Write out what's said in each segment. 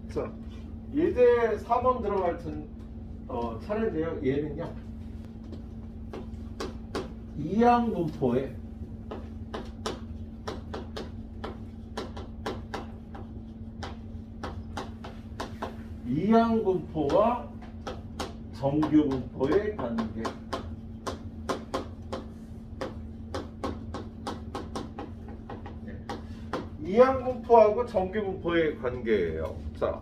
자, 예제 4번 들어갈 차례인데요. 얘는요. 이항분포에 이항분포와 정규분포의 관계. 이항분포하고 정규분포의 관계예요. 자,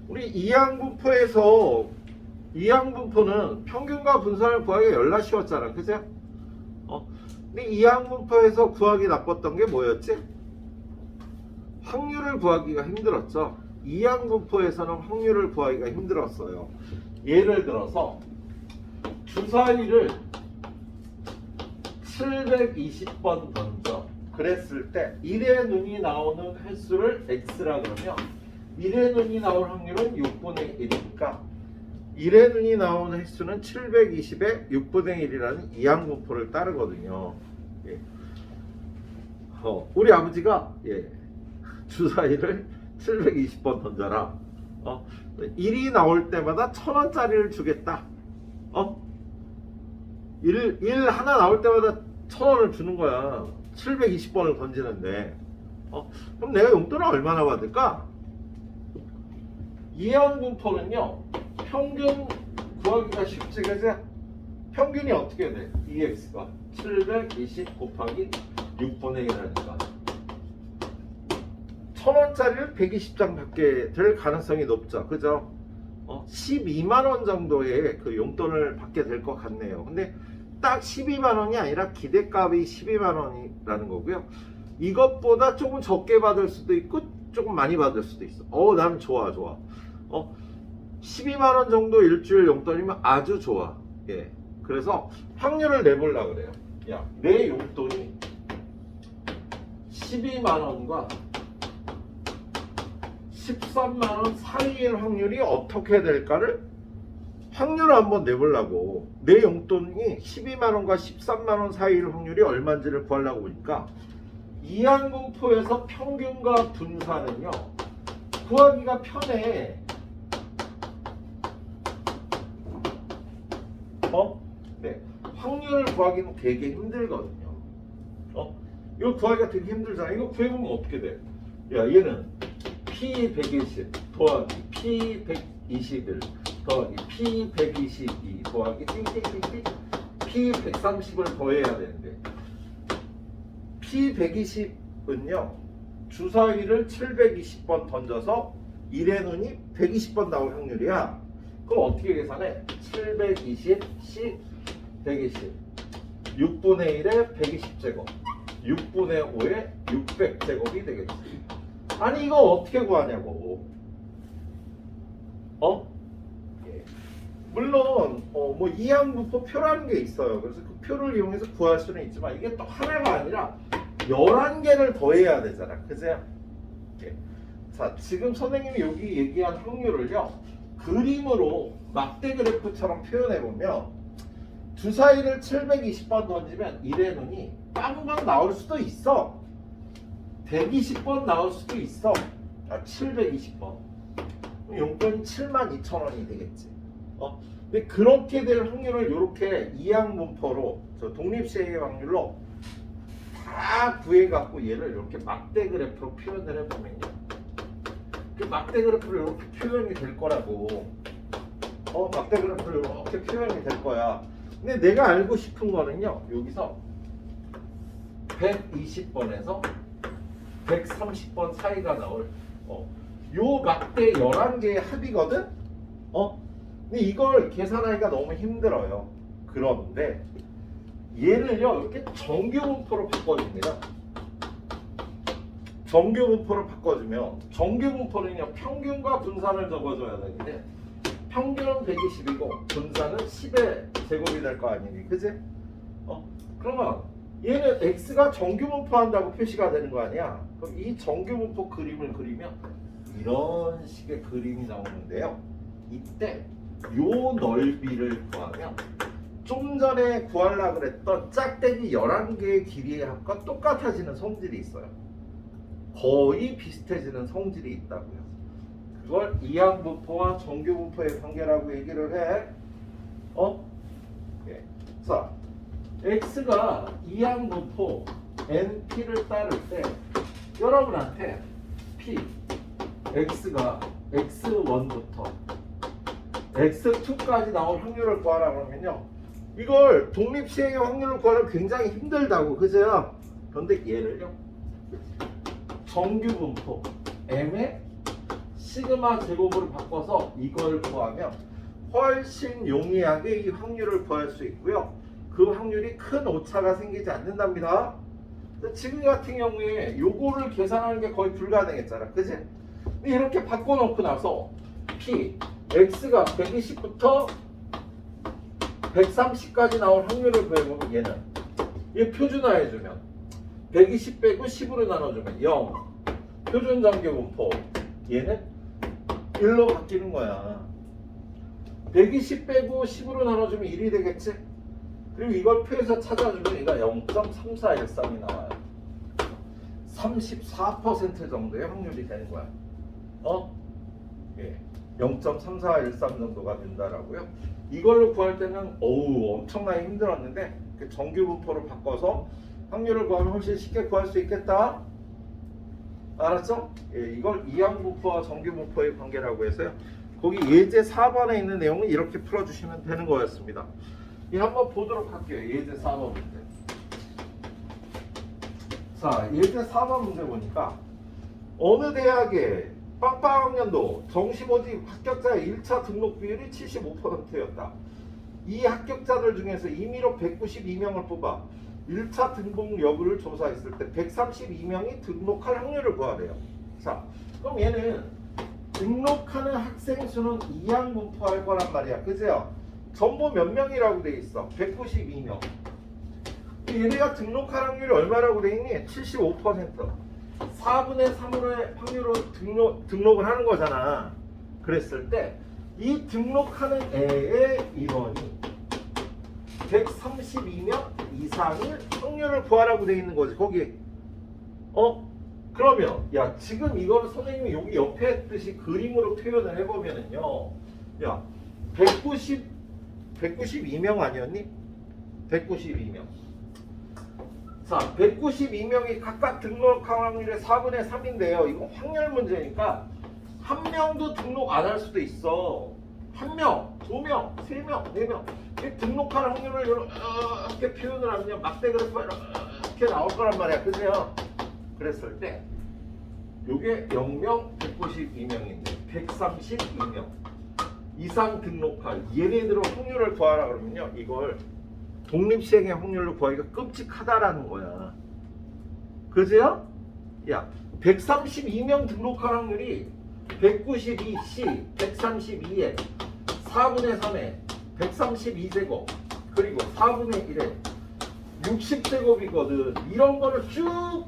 우리 이항분포는 평균과 분산을 구하기가 열나 쉬웠잖아, 그죠? 근데 이항분포에서 구하기 나빴던 게 뭐였지? 확률을 구하기가 힘들었죠. 이항분포에서는 확률을 구하기가 힘들었어요. 예를 들어서 주사위를 720번 던져. 그랬을 때 1의 눈이 나오는 횟수를 x라 그러면 1의 눈이 나올 확률은 6분의 1이니까 1의 눈이 나오는 횟수는 720의 6분의 1이라는 이항분포를 따르거든요. 예. 우리 아버지가 주사위를 720번 던져라. 1이 나올 때마다 1000원짜리를 주겠다. 1 하나 나올 때마다 1000원을 주는 거야. 720번을 던지는데 그럼 내가 용돈을 얼마나 받을까? 이항분포는요 평균 구하기가 쉽지, 그죠? 평균이 어떻게 돼? EX가 720 곱하기 6분의 1하니까 1000원짜리를 120장 받게 될 가능성이 높죠, 그죠? 12만원 정도의 그 용돈을 받게 될 것 같네요. 근데 딱 12만원이 아니라 기대값이 12만원이라는 거고요. 이것보다 조금 적게 받을 수도 있고 조금 많이 받을 수도 있어. 나는 좋아. 12만원 정도 일주일 용돈이면 아주 좋아. 예. 그래서 확률을 내보려고 그래요. 야, 내 용돈이 12만원과 13만원 사이일 확률이 어떻게 될까를 확률을 한번 내보려고. 내 용돈이 12만원과 13만원 사이일 확률이 얼마인지를 구하려고 보니까 이항분포에서 평균과 분산은요 구하기가 편해. 확률을 구하기는 되게 힘들거든요. 이거 구하기가 되게 힘들잖아. 이거 구해보면 어떻게 돼? 야, 얘는 P120 더하기 P121 더하기 P122 더하기 띵띵띵띵 P130을 더해야 되는데 P120은요 주사위를 720번 던져서 1의 눈이 120번 나올 확률이야. 그럼 어떻게 계산해? 720 C 120 6분의 1에 120제곱 6분의 5에 600제곱이 되겠지. 아니 이거 어떻게 구하냐고. 물론 뭐 이항분포 표라는 게 있어요. 그래서 그 표를 이용해서 구할 수는 있지만 이게 또 하나가 아니라 11개를 더해야 되잖아, 그죠? 자, 지금 선생님이 여기 얘기한 확률을요 그림으로 막대 그래프처럼 표현해 보면 주사위를 720번 던지면 1의 눈이 빵빵 나올 수도 있어. 120번 나올 수도 있어. 720번. 용돈이 72,000원이 되겠지. 근데 그렇게 될 확률을 이렇게 이항분포로 독립시행의 확률로 다 구해갖고 얘를 이렇게 막대 그래프로 표현을 해보면요. 그 막대 그래프로 이렇게 표현이 될 거라고. 막대 그래프로 이렇게 표현이 될 거야. 근데 내가 알고 싶은 거는요. 여기서 120번에서 130번 사이가 나올 요 막대 11개의 합이거든? 근데 이걸 계산하기가 너무 힘들어요. 그런데 얘를요 이렇게 정규분포로 바꿔줍니다. 정규분포로 바꿔주면 정규분포는요 평균과 분산을 적어줘야 되는데 평균은 120이고 분산은 10의 제곱이 될 거 아니니, 그지? 그러면 얘는 x가 정규분포 한다고 표시가 되는 거 아니야? 그럼 이 정규분포 그림을 그리면 이런 식의 그림이 나오는데요. 이때 요 넓이를 구하면 좀 전에 구하려고 그랬던 짝대기 11개의 길이의 합과 똑같아지는 성질이 있어요. 거의 비슷해지는 성질이 있다고요. 그걸 이항분포와 정규분포의 관계라고 얘기를 해. 예. 자, x가 이항분포 np를 따를 때 여러분한테 p x가 x1부터 x2까지 나올 확률을 구하라 그러면요, 이걸 독립시행의 확률을 구하려면 굉장히 힘들다고, 그죠? 그런데 얘를요, 정규분포 m의 시그마 제곱으로 바꿔서 이걸 구하면 훨씬 용이하게 이 확률을 구할 수 있고요, 그 확률이 큰 오차가 생기지 않는답니다. 지금 같은 경우에 요거를 계산하는 게 거의 불가능했잖아, 그지? 근데 이렇게 바꿔놓고 나서 p x가 120부터 130까지 나올 확률을 구해보면 얘는 얘 표준화해주면 120 빼고 10으로 나눠주면 0. 표준 정규분포 얘는 1로 바뀌는 거야. 120 빼고 10으로 나눠주면 1이 되겠지? 그리고 이걸 표에서 찾아주면 얘가 0.3413이 나와요. 34% 정도의 확률이 되는 거야. 예. 0.3413 정도가 된다라고요. 이걸로 구할 때는 엄청나게 힘들었는데 정규분포로 바꿔서 확률을 구하면 훨씬 쉽게 구할 수 있겠다. 알았죠? 예, 이걸 이항분포와 정규분포의 관계라고 해서요. 거기 예제 4번에 있는 내용은 이렇게 풀어주시면 되는 거였습니다. 이 한번 보도록 할게요. 예제 4번 문제. 자, 예제 4번 문제 보니까 어느 대학의 빵빵학년도 정시모집 합격자의 1차 등록 비율이 75%였다. 이 합격자들 중에서 임의로 192명을 뽑아 1차 등록 여부를 조사했을 때 132명이 등록할 확률을 구하래요. 자, 그럼 얘는 등록하는 학생 수는 이항분포할 거란 말이야. 그죠? 전부 몇 명이라고 돼 있어? 192명. 얘네가 등록할 확률이 얼마라고 돼 있니? 75%. 4분의 3의 확률로 등록을 하는 거잖아. 그랬을 때 이 등록하는 애의 인원이 132명 이상의 확률을 구하라고 돼 있는 거지. 거기 그러면 야, 지금 이거를 선생님이 여기 옆에 했듯이 그림으로 표현을 해보면은요, 야, 192명 아니었니? 192명. 자, 192명이 각각 등록할 확률의 4분의 3인데요. 이거 확률 문제니까 한 명도 등록 안 할 수도 있어. 한 명, 두 명, 세 명, 네 명. 이 등록할 확률을 이렇게 표현을 하면 막대 그래프가 이렇게 나올 거란 말이야. 그죠? 그랬을 때 요게 0명, 192명인데 132명 이상 등록할 얘네들의 확률을 구하라 그러면요, 이걸 독립시행의 확률로 구하기가 끔찍하다라는 거야. 그죠? 야, 132명 등록할 확률이 192C 132에 4분의 3에 132제곱 그리고 4분의 1에 60제곱이거든. 이런 거를 쭉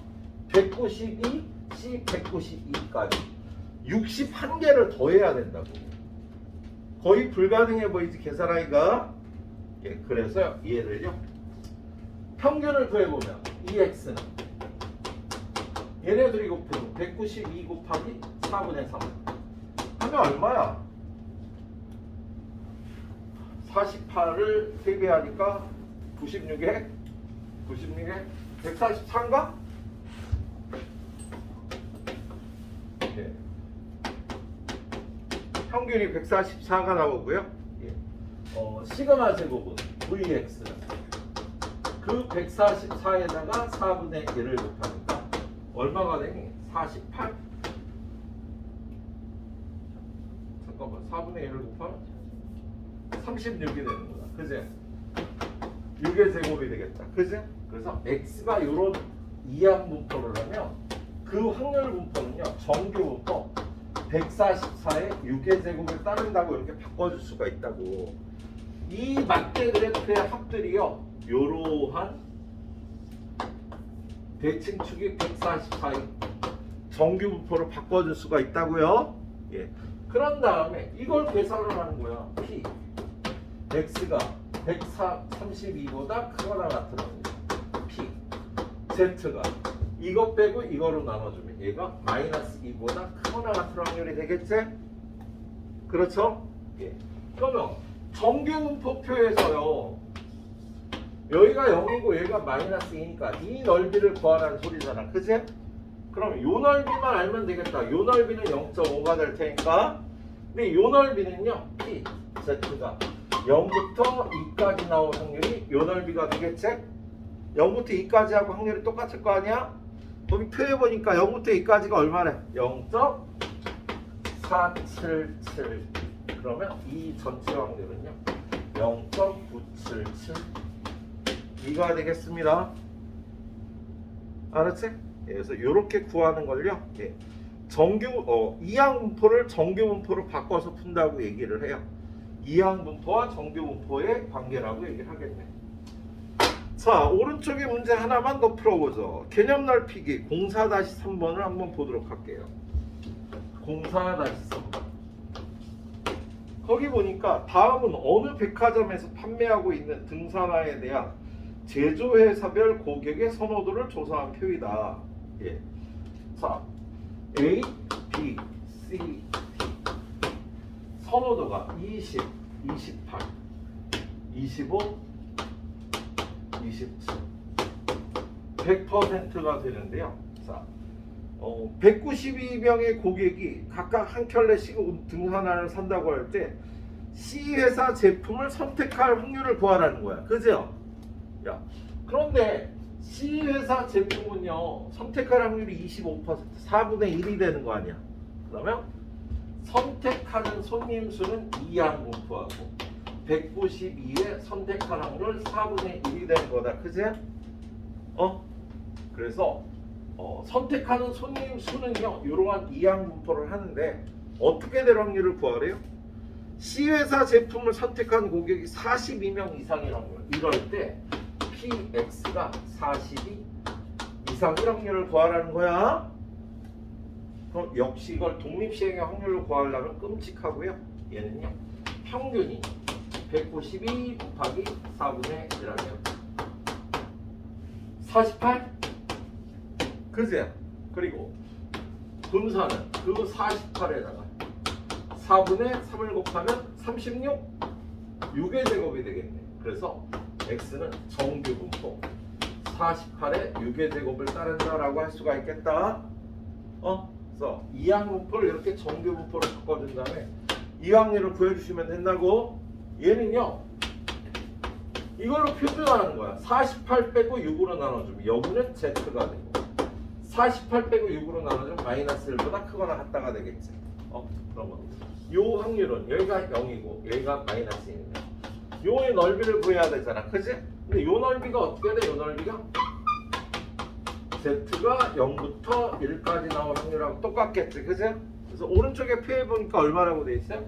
192C 192까지 61개를 더해야 된다고. 거의 불가능해 보이지, 계산하기가. 예, 그래서 얘를요, 평균을 구해보면 이 x는 얘네들이 곱해도 192 곱하기 4분의 3 하면 얼마야? 48을 3배 하니까 96에 144인가? 예. 평균이 144가 나오고요. 예. 시그마 제곱은 Vx는 그 144에다가 4분의 1을 곱하니까 얼마가 되니? 48? 잠깐만, 4분의 1을 곱하면 36이 되는 거다. 그제? 6의 제곱이 되겠다. 그제? 그래서 x가 이런 이항분포를 하면 그 확률 분포는요, 정규분포 144에 6의 제곱을 따른다고 이렇게 바꿔줄 수가 있다고. 이 막대 그래프의 합들이요, 요러한 대칭축이 144의 정규분포로 바꿔줄 수가 있다고요. 예. 그런 다음에 이걸 계산을 하는 거야. P x가 132보다 크거나 같으면 P Z가 이것 빼고 이거로 나눠주면 얘가 마이너스 2보다 크거나 같은 확률이 되겠지? 그렇죠? 예. 그러면 정규분포표에서요. 여기가 0이고 여기가 마이너스 2니까 이 넓이를 구하라는 소리잖아. 그치? 그럼 요 넓이만 알면 되겠다. 요 넓이는 0.5가 될 테니까. 근데 요 넓이는요. P, Z가 0부터 2까지 나올 확률이 요 넓이가 되겠지? 0부터 2까지 하고 확률이 똑같을 거 아니야? 거기 표에 보니까 0부터 2까지가 얼마래? 0.477. 그러면 이 전체 확률은요. 0.977. 2가 되겠습니다. 알았지? 그래서 이렇게 구하는 걸요. 예. 이항분포를 정규분포로 바꿔서 푼다고 얘기를 해요. 이항분포와 정규분포의 관계라고 얘기를 하겠네. 자, 오른쪽에 문제 하나만 더 풀어보죠. 개념 넓히기 04-3번을 한번 보도록 할게요. 04-3번. 거기 보니까 다음은 어느 백화점에서 판매하고 있는 등산화에 대한 제조회사별 고객의 선호도를 조사한 표이다. 예. 자, A, B, C, D. 선호도가 20, 28, 25, 27, 100%가 되는데요. 자, 192명의 고객이 각각 한 켤레씩 등산화를 산다고 할 때 C 회사 제품을 선택할 확률을 구하라는 거야. 그죠? 야, 그런데 C 회사 제품은요 선택할 확률이 25%, 4분의 1이 되는 거 아니야. 그러면 선택하는 손님 수는 이항분포하고 192의 선택할 확률 4분의 1이 되는 거다. 그지? 그래서 선택하는 손님 수는요 이러한 이항분포를 하는데 어떻게 될 확률을 구하래요? C회사 제품을 선택한 고객이 42명 이상일 확률. 이럴 때 PX가 42 이상일 확률을 구하라는 거야. 그럼 역시 이걸 독립시행의 확률로 구하려면 끔찍하고요. 얘는요 평균이 192 곱하기 4분의 1하면 48? 그지? 그리고 분산은 그 48에다가 4분의 3을 곱하면 36? 6의 제곱이 되겠네. 그래서 x는 정규분포 48의 6의 제곱을 따른다라고 할 수가 있겠다. 그래서 이항분포를 이렇게 정규분포로 바꿔준 다음에 이 확률을 구해주시면 된다고. 얘는요 이걸로 표준화하는 거야. 48 빼고 6으로 나눠주면 여기는 z가 되고 48 빼고 6으로 나눠주면 마이너스 1보다 크거나 같다가 되겠지. 그러면 요 확률은 여기가 0이고 여기가 마이너스 1이네. 요의 넓이를 구해야 되잖아. 그지? 근데 요 넓이가 어떻게 돼? 요 넓이가 z가 0부터 1까지 나올 확률하고 똑같겠지. 그지? 그래서 오른쪽에 표해 보니까 얼마라고 돼 있어요?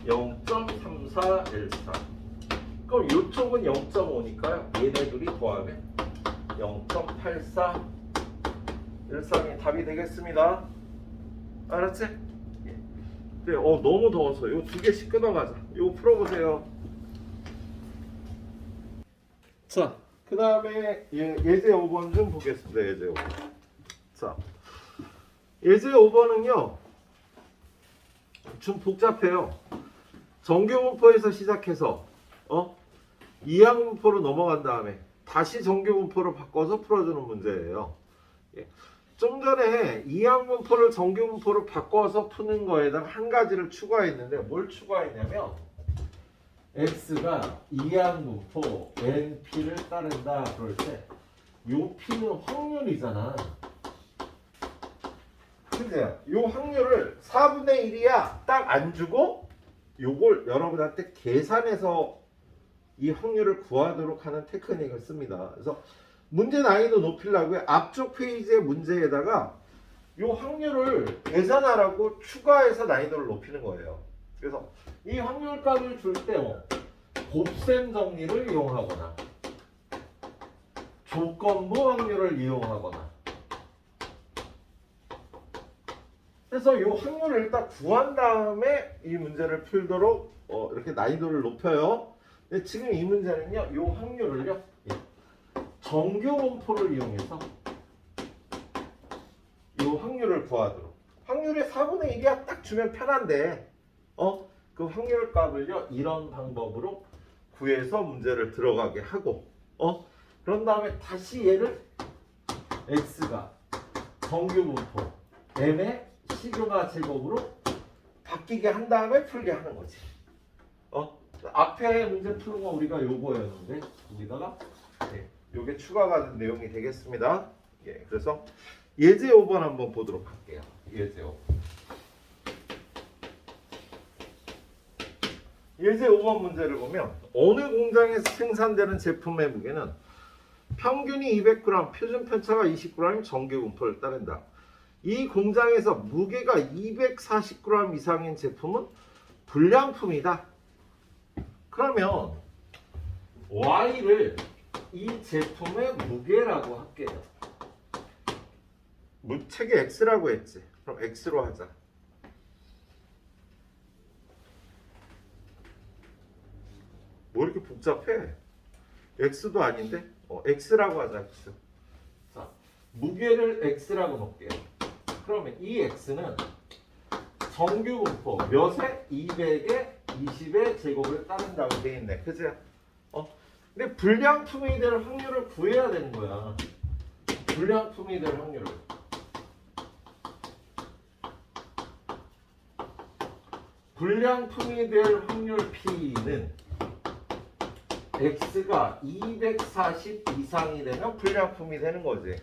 0.3414. 그럼 이쪽은 0.5니까요. 얘네들이 더하면 0.8413이 답이 되겠습니다. 알았지? 그래, 너무 더워서 요 두 개씩 끊어가자. 이거 풀어보세요. 자, 그 다음에 예제 5번 좀 보겠습니다. 예제 5번. 자, 예제 5번은요 좀 복잡해요. 정규분포에서 시작해서 이항분포로 넘어간 다음에 다시 정규분포로 바꿔서 풀어주는 문제예요. 좀 전에 이항분포를 정규분포로 바꿔서 푸는 거에다가 한 가지를 추가했는데 뭘 추가했냐면 x가 이항분포 np를 따른다 그럴 때 요 p는 확률이잖아. 근데 요 확률을 4분의 1이야 딱 안 주고 요걸 여러분한테 계산해서 이 확률을 구하도록 하는 테크닉을 씁니다. 그래서 문제 난이도 높이려고 앞쪽 페이지의 문제에다가 이 확률을 계산하라고 추가해서 난이도를 높이는 거예요. 그래서 이 확률 값을 줄 때 곱셈 정리를 이용하거나 조건부 확률을 이용하거나 그래서 이 확률을 일단 구한 다음에 이 문제를 풀도록 이렇게 난이도를 높여요. 근데 지금 이 문제는요, 이 확률을요, 정규분포를 이용해서 이 확률을 구하도록. 확률의 4분의 1이야 딱 주면 편한데, 그 확률값을요 이런 방법으로 구해서 문제를 들어가게 하고 그런 다음에 다시 얘를 x가 정규분포 m의 시그마 제곱으로 바뀌게 한 다음에 풀게 하는 거지. 앞에 문제 푸는 거 우리가 요거였는데 여기다가 요게 추가가 된 내용이 되겠습니다. 그래서 예제 5번 한번 보도록 할게요. 예제 5번. 예제 5번 문제를 보면 어느 공장에서 생산되는 제품의 무게는 평균이 200g, 표준 편차가 20g인 정규 분포를 따른다. 이 공장에서 무게가 240g 이상인 제품은 불량품이다. 그러면 Y를 이 제품의 무게라고 할게요. 책에 X라고 했지. 그럼 X로 하자. 뭐 이렇게 복잡해? X도 아닌데? X라고 하자. X. 자, 무게를 X라고 놓을게요. 그러면 이 X는 정규 분포 몇에 200에 20의 제곱을 따른다고 돼 있네. 그치? 근데 불량품이 될 확률을 구해야 되는 거야. 불량품이 될 확률을. 불량품이 될 확률 P는 X가 240 이상이 되면 불량품이 되는 거지.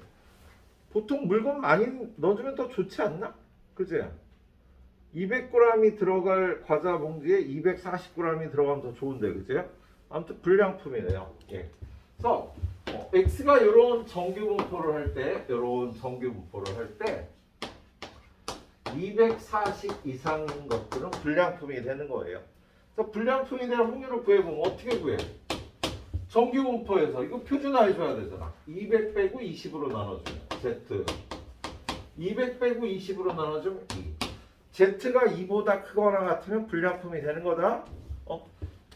보통 물건 많이 넣어주면 더 좋지 않나? 그지? 200g이 들어갈 과자 봉지에 240g이 들어가면 더 좋은데, 그지? 아무튼 불량품이네요. 그래서 X가 이런 정규 분포를 할 때, 240 이상인 것들은 불량품이 되는 거예요. 그래서 불량품이 될 확률을 구해보면 어떻게 구해? 정규 분포에서 이거 표준화해 줘야 되잖아. 200 빼고 20으로 나눠주면 Z. 200 빼고 20으로 나눠주면 2. Z가 2보다 크거나 같으면 불량품이 되는 거다.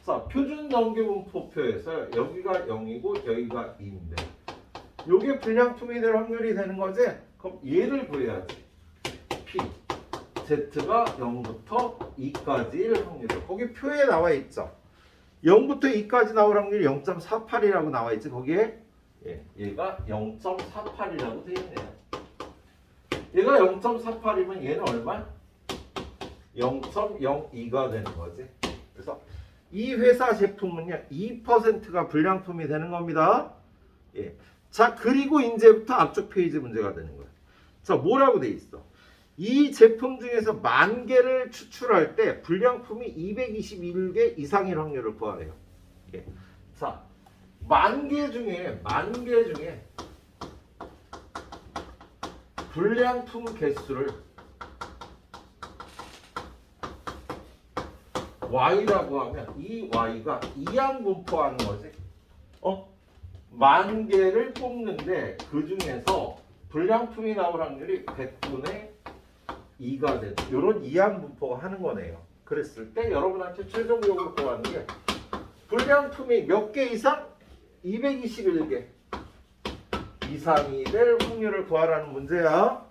자, 표준 정규 분포표에서 여기가 0이고 여기가 2인데 요게 불량품이 될 확률이 되는 거지? 그럼 얘를 구해야지. P. Z가 0부터 2까지일 확률을. 거기 표에 나와 있죠. 0부터 2까지 나올 확률이 0.48이라고 나와 있지. 거기에 얘가 0.48이라고 되어 있네요. 얘가 0.48이면 얘는 얼마? 0.02가 되는 거지. 그래서 이 회사 제품은요 2%가 불량품이 되는 겁니다. 자, 그리고 이제부터 앞쪽 페이지 문제가 되는 거예요. 자, 뭐라고 돼 있어? 이 제품 중에서 10,000개를 추출할 때 불량품이 221개 이상일 확률을 구하래요. 자, 10,000개 중에 불량품 개수를 Y라고 하면 이 Y가 이항분포하는 거지. 10,000개를 뽑는데 그 중에서 불량품이 나올 확률이 100분의 2가 되는 이런 이항분포가 하는 거네요. 그랬을 때 여러분한테 최종적으로 구하는 게 불량품이 몇 개 이상? 221개 이상이 될 확률을 구하라는 문제야.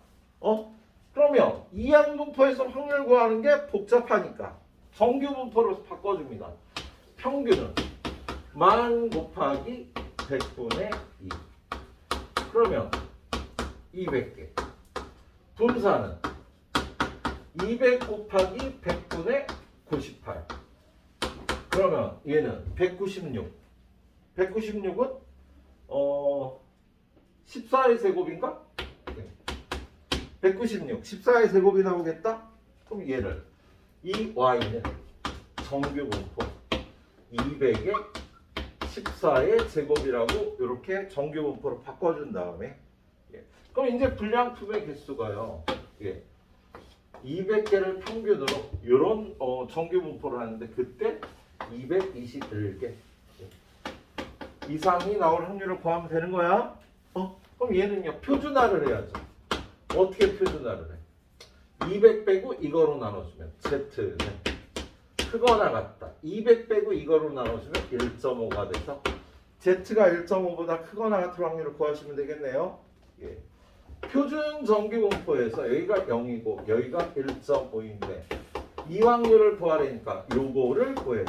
그러면 이항분포에서 확률 구하는 게 복잡하니까 정규 분포로 바꿔줍니다. 평균은 10,000 곱하기 100분의 2. 그러면 200개. 분사는 200 곱하기 100분의 98. 그러면 얘는 196. 196은 14의 제곱인가? 196. 14의 제곱이 나오겠다? 그럼 얘를 이 Y는 정규 분포 200에 14의 제곱이라고 이렇게 정규 분포로 바꿔준 다음에 그럼 이제 불량품의 개수가요 200개를 평균으로 이런 정규 분포를 하는데 그때 221개 이상이 나올 확률을 구하면 되는 거야. 그럼 얘는요 표준화를 해야죠. 어떻게 표준화를 해? 200 빼고 이거로 나눠주면 Z는 크거나 같다. 200 빼고 이거로 나눠주면 1.5가 돼서 Z가 1.5보다 크거나 같은 확률을 구하시면 되겠네요. 표준 정규 분포에서 여기가 0이고 여기가 1.5인데 이 확률을 구하려니까 요거를 구해.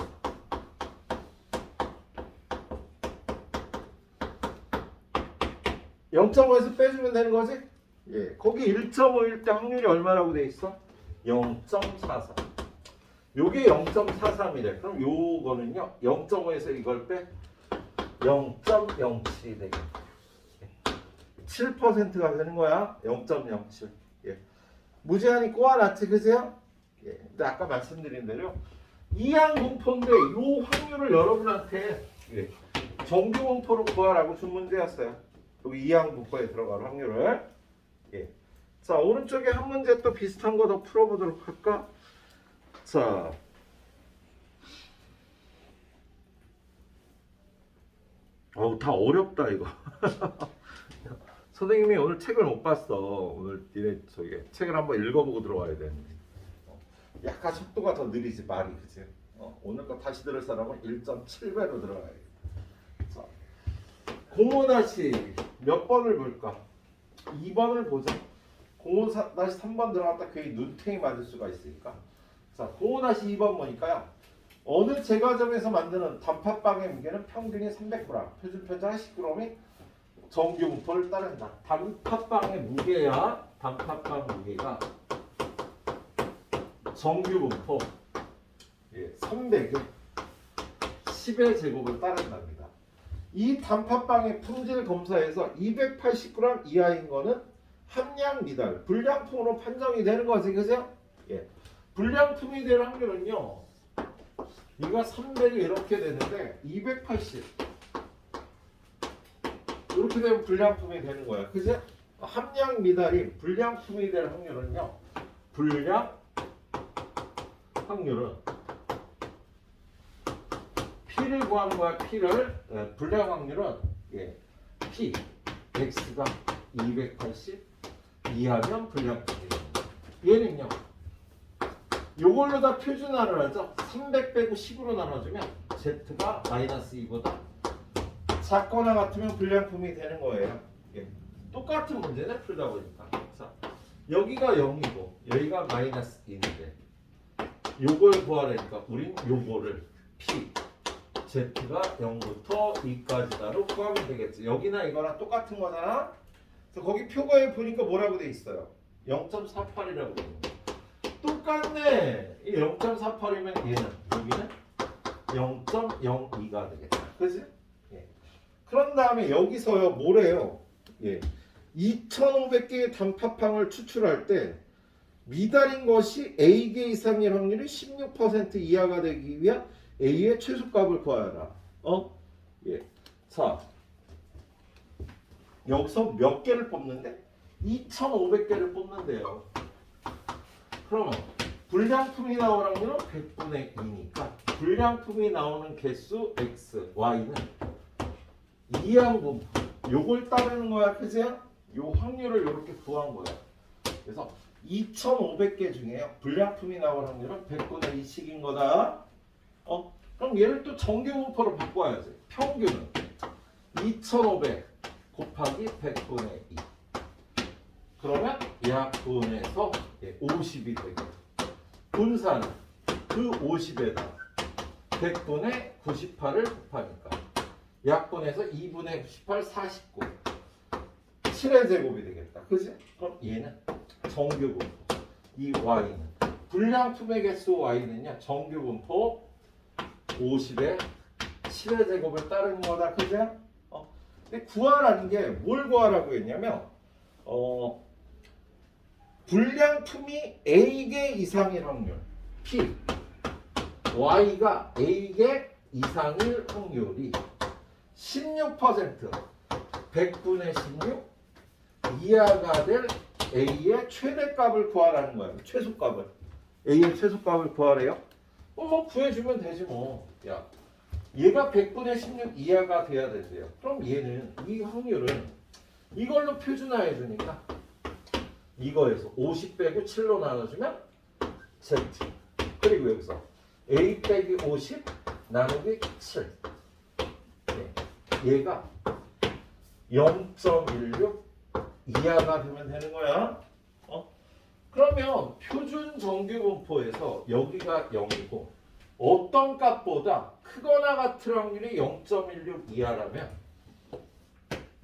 0.5에서 빼주면 되는 거지? 예, 거기 1.5일 때 확률이 얼마라고 돼 있어? 0.43. 요게 0.43이래. 그럼 요거는요, 0.5에서 이걸 빼 0.07이 되겠다. 7%가 되는 거야. 0.07. 예. 무제한이 꼬아놨지, 그죠? 예. 근데 아까 말씀드린 대로 이항 분포인데 요 확률을 여러분한테 예. 정규 분포로 구하라고 준 문제였어요. 여기 이항 분포에 들어갈 확률을. 예. 자, 오른쪽에 한 문제 또 비슷한 거 더 풀어보도록 할까? 자, 다 어렵다 이거. 선생님이 오늘 책을 못 봤어. 오늘 니네 저기 책을 한번 읽어보고 들어와야 되는데. 약간 속도가 더 느리지 말이 그치? 오늘 거 다시 들을 사람은 1.7배로 들어가야 돼. 자, 공호-다시 몇 번을 볼까? 2번을 보자. 공호-다시 3번 들어갔다 괜히 눈탱이 맞을 수가 있으니까. 자, 공호-다시 2번 보니까요. 어느 제과점에서 만드는 단팥빵의 무게는 평균이 300g, 표준 편차가 10g이 정규 분포를 따른다. 단팥빵의 무게야, 단팥빵 무게가 정규 분포 300을 10의 제곱을 따른답니다. 이 단팥빵의 품질 검사에서 280g 이하인 거는 함량 미달, 불량품으로 판정이 되는 거지, 그죠? 예. 불량품이 될 확률은요. 이거 300이 이렇게 되는데 280 이렇게 되면 불량품이 되는 거야, 그죠? 함량 미달이 불량품이 될 확률은요. 불량 확률은 P를 구하는 거야. P를 불량 확률은 P X가 280 이하면 불량품이 됩니다. 얘는요. 요걸로 다 표준화를 하죠. 300 빼고 10으로 나눠주면 Z가 마이너스 2보다 작거나 같으면 불량품이 되는 거예요. 예. 똑같은 문제는 풀다 보니까. 자, 여기가 0이고 여기가 마이너스 2인데 요걸 구하려니까 우린 요거를 P Z가 0부터 2까지다로 구하면 되겠지. 여기나 이거랑 똑같은 거잖아. 그래서 거기 표고에 보니까 뭐라고 돼 있어요? 0.48이라고 돼 있는 거야. 똑같네. 이 0.48이면 얘는 여기는 0.02가 되겠다. 그지? 예. 그런 다음에 여기서요 뭐래요? 예. 2,500개의 단팥빵을 추출할 때 미달인 것이 A개 이상의 확률이 16% 이하가 되기 위한 A의 최소값을 구하여라. 예. 자, 여기서 몇 개를 뽑는데? 2,500개를 뽑는데요. 그러면 불량품이 나올 확률은 100분의 2니까 불량품이 나오는 개수 X, Y는 이항 분포. 요걸 따르는 거야, 그죠? 요 확률을 이렇게 구한 거야. 그래서 2,500개 중에요. 불량품이 나올 확률은 100분의 2씩인 거다. 그럼 얘를 또 정규 분포로 바꿔야지. 평균은 2,500 곱하기 100분의 2. 그러면 약분에서 50이 되고 분산은 그 50에다 100분의 98을 곱하니까 약분에서 2분의 98, 49 7의 제곱이 되겠다. 그지? 그럼 얘는 정규 분포. 이 Y는 불량품의 개수 Y는요. 정규 분포 50에 7의 제곱을 따르는 거다. 그죠? 근데 구하라는 게 뭘 구하라고 했냐면 불량품이 A개 이상일 확률 P Y가 A개 이상일 확률이 16% 100분의 16 이하가 될 A의 최대값을 구하라는 거예요. 최소값을. A의 최소값을 구하래요. 뭐 구해주면 되지 뭐. 야, 얘가 100분의 16 이하가 돼야 된대요. 그럼 얘는 이 확률은 이걸로 표준화해 주니까 이거에서 50 빼고 7로 나눠주면 Z. 그리고 여기서 A 빼기 50 나누기 7. 얘가 0.16 이하가 되면 되는 거야. 그러면 표준 정규 분포에서 여기가 0이고 어떤 값보다 크거나 같을 확률이 0.16 이하라면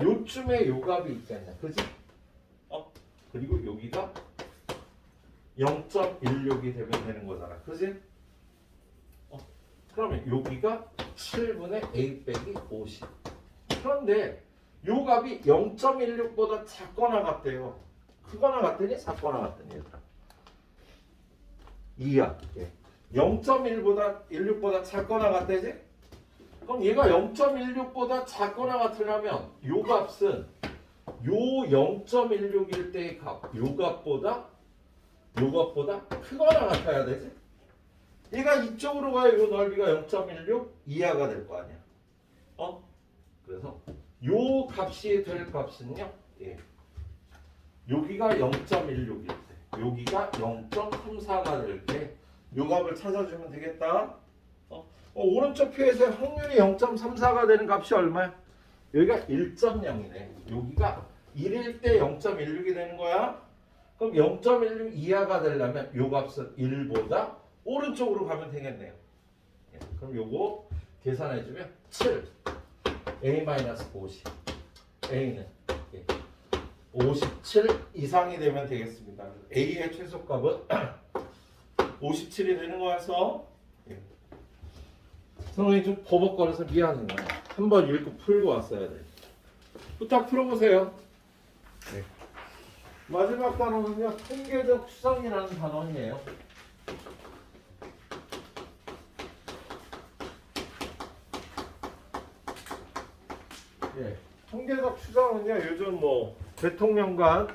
요쯤에 요 값이 있겠네. 그지? 그리고 여기가 0.16이 되면 되는 거잖아. 그지? 그러면 여기가 7분의 a 빼기 50. 그런데 요 값이 0.16보다 작거나 같대요. 크거나 같더니 작거나 같더니 얘들아. 이하. 0.1보다 16보다 작거나 같대지? 그럼 얘가 0.16보다 작거나 같으려면 요 값은 요 0.16일 때의 값, 요 값보다 크거나 같아야 되지? 얘가 이쪽으로 가야 요 넓이가 0.16 이하가 될 거 아니야. 그래서 요 값이 될 값은요. 여기가 0.16일 때, 여기가 0.34가 될 때 요 값을 찾아주면 되겠다. 오른쪽 표에서 확률이 0.34가 되는 값이 얼마야? 여기가 1.0이네. 여기가 1일 때 0.16이 되는 거야. 그럼 0.16 이하가 되려면 요 값은 1보다 오른쪽으로 가면 되겠네요. 그럼 요거 계산해주면 7 a-50 a는 57 이상이 되면 되겠습니다. a의 최소값은 57이 되는 거여서 선생님이 좀 버벅거려서 미안해요. 한번 읽고 풀고 왔어야 돼. 부탁 풀어보세요. 마지막 단어는요, 통계적 추정이라는 단어이에요. 통계적 추정은요, 요즘 뭐 대통령관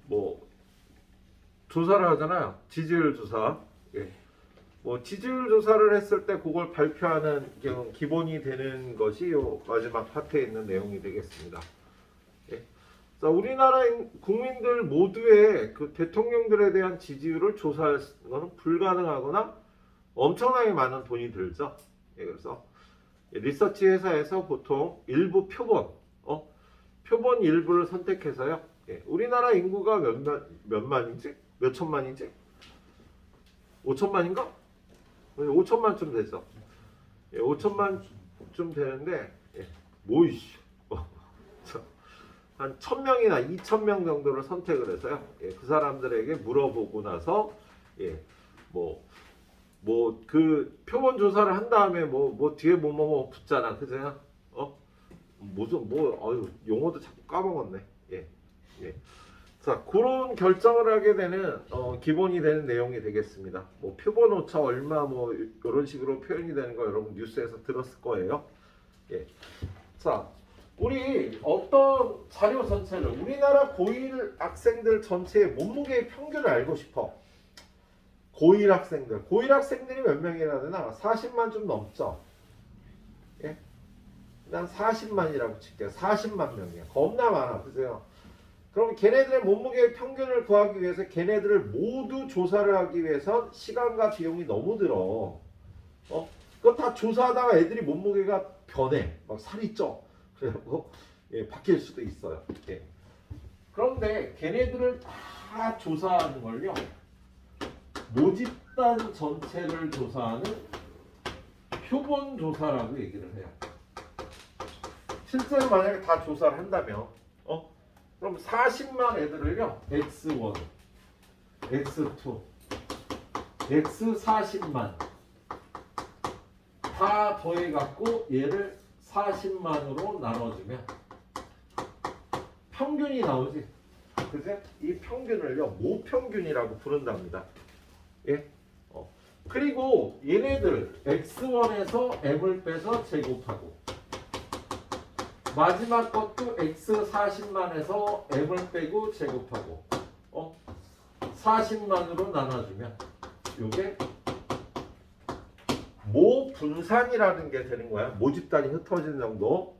뭐 조사를 하잖아요. 지지율 조사. 뭐 지지율 조사를 했을 때 그걸 발표하는 기본이 되는 것이 요 마지막 파트에 있는 내용이 되겠습니다. 자, 우리나라 국민들 모두의 그 대통령들에 대한 지지율을 조사할 것은 불가능하거나 엄청나게 많은 돈이 들죠. 그래서 리서치 회사에서 보통 일부 표본 일부를 선택해서요. 우리나라 인구가 몇 만인지? 몇 천만인지? 5천만인가? 5천만쯤 되죠. 5천만쯤 되는데 뭐이씨 한 1000명이나 2000명 정도를 선택을 해서요. 그 사람들에게 물어보고 나서 뭐 그 표본 조사를 한 다음에 뭐 뒤에 뭐 붙잖아. 그죠? 무슨 용어도 자꾸 까먹었네. 자, 그런 결정을 하게 되는 기본이 되는 내용이 되겠습니다. 뭐 표본 오차 얼마 뭐 이런 식으로 표현이 되는 거 여러분 뉴스에서 들었을 거예요. 자, 우리 어떤 자료 전체를 우리나라 고1 학생들 전체의 몸무게의 평균을 알고 싶어. 고1 학생들이 몇 명이나 되나? 40만 좀 넘죠. 난 40만이라고 칠게요. 40만 명이야. 겁나 많아. 그죠? 그럼 걔네들의 몸무게의 평균을 구하기 위해서 걔네들을 모두 조사를 하기 위해선 시간과 비용이 너무 들어. 그거 다 조사하다가 애들이 몸무게가 변해. 막 살이 쪄. 그래갖고 바뀔 수도 있어요. 그런데 걔네들을 다 조사하는 걸요. 모집단 전체를 조사하는 표본 조사라고 얘기를 해요. 실제로 만약에 다 조사를 한다면 그럼 40만 애들을요. X1, X2, X40만 다 더해갖고 얘를 40만으로 나눠주면 평균이 나오지. 그죠? 이 평균을요. 모평균이라고 부른답니다. 그리고 얘네들 X1에서 M을 빼서 제곱하고 마지막 것도 X40만에서 M을 빼고 제곱하고 40만으로 나눠주면 요게 모분산이라는 게 되는 거야. 모집단이 흩어지는 정도.